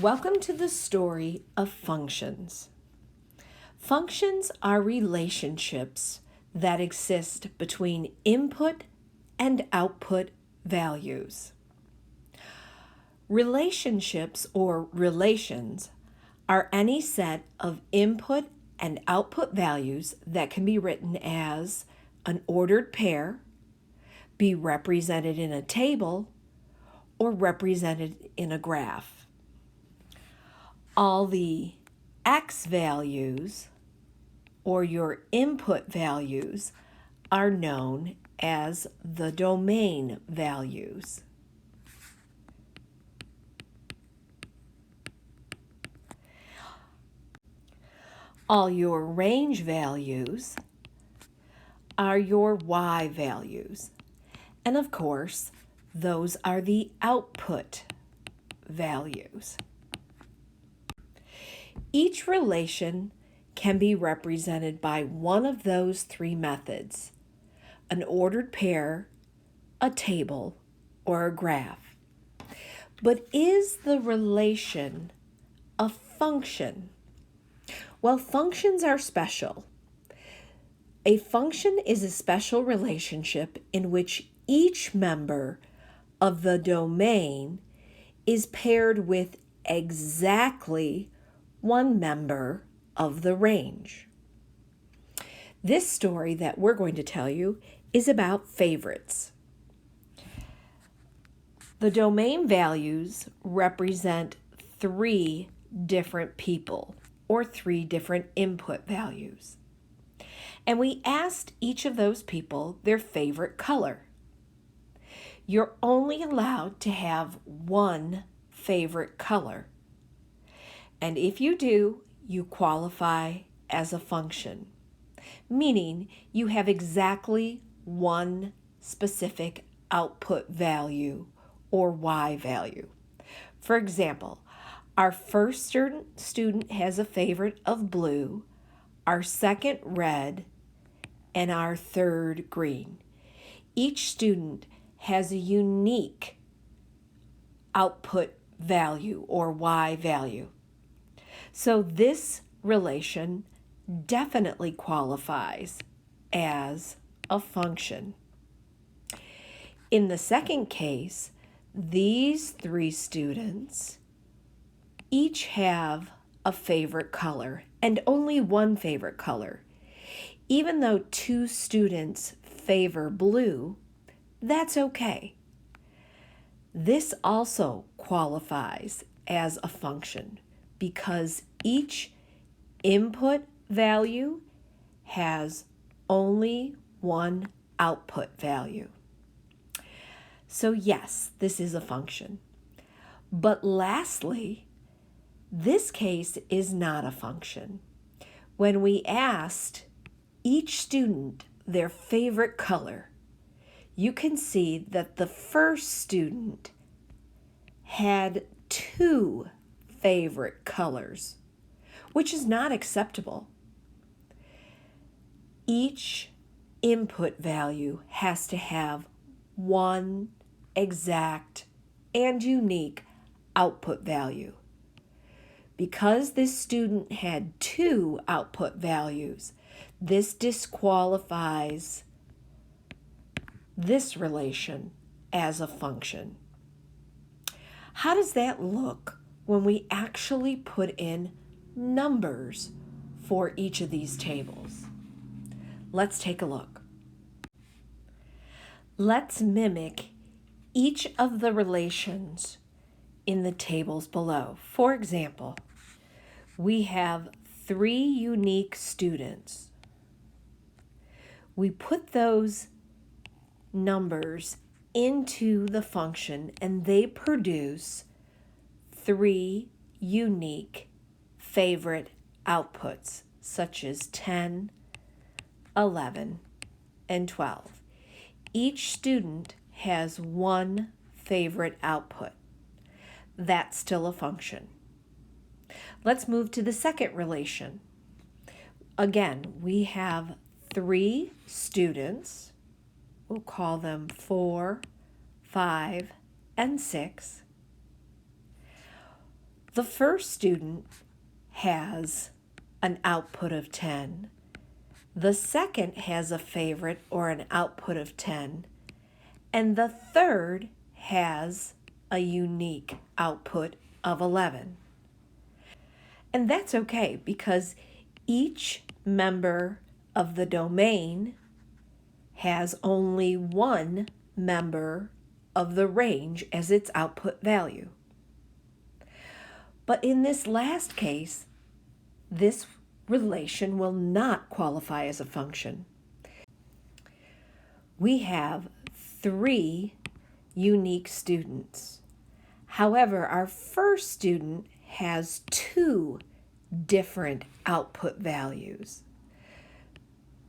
Welcome to the story of functions. Functions are relationships that exist between input and output values. Relationships or relations are any set of input and output values that can be written as an ordered pair, be represented in a table, or represented in a graph. All the X values, or your input values, are known as the domain values. All your range values are your Y values. And of course, those are the output values. Each relation can be represented by one of those three methods: an ordered pair, a table, or a graph. But is the relation a function? Well, functions are special. A function is a special relationship in which each member of the domain is paired with exactly one member of the range. This story that we're going to tell you is about favorites. The domain values represent three different people or three different input values. And we asked each of those people their favorite color. You're only allowed to have one favorite color. And if you do, you qualify as a function, meaning you have exactly one specific output value or Y value. For example, our first student has a favorite of blue, our second red, and our third green. Each student has a unique output value or Y value. So this relation definitely qualifies as a function. In the second case, these three students each have a favorite color and only one favorite color. Even though two students favor blue, that's okay. This also qualifies as a function because each input value has only one output value. So yes, this is a function. But lastly, this case is not a function. When we asked each student their favorite color, you can see that the first student had two favorite colors, which is not acceptable. Each input value has to have one exact and unique output value. Because this student had two output values, this disqualifies this relation as a function. How does that look when we actually put in numbers for each of these tables? Let's take a look. Let's mimic each of the relations in the tables below. For example, we have three unique students. We put those numbers into the function and they produce three unique favorite outputs, such as 10, 11, and 12. Each student has one favorite output. That's still a function. Let's move to the second relation. Again, we have three students. We'll call them 4, 5, and 6. The first student has an output of 10. The second has a favorite or an output of 10. And the third has a unique output of 11. And that's okay because each member of the domain has only one member of the range as its output value. But in this last case, this relation will not qualify as a function. We have 3 unique students. However, our first student has 2 different output values.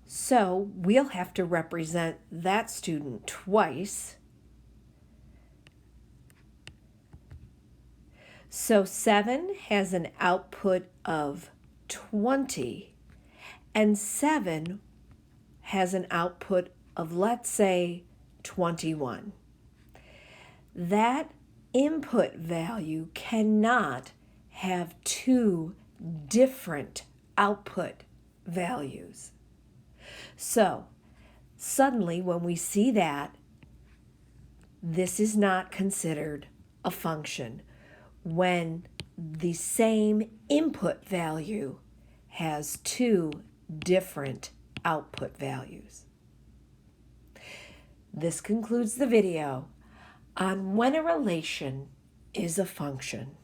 So we'll have to represent that student twice. So 7 has an output of 20, and 7 has an output of, let's say, 21. That input value cannot have 2 different output values. So suddenly when we see that, this is not considered a function when the same input value has 2 different output values. This concludes the video on when a relation is a function.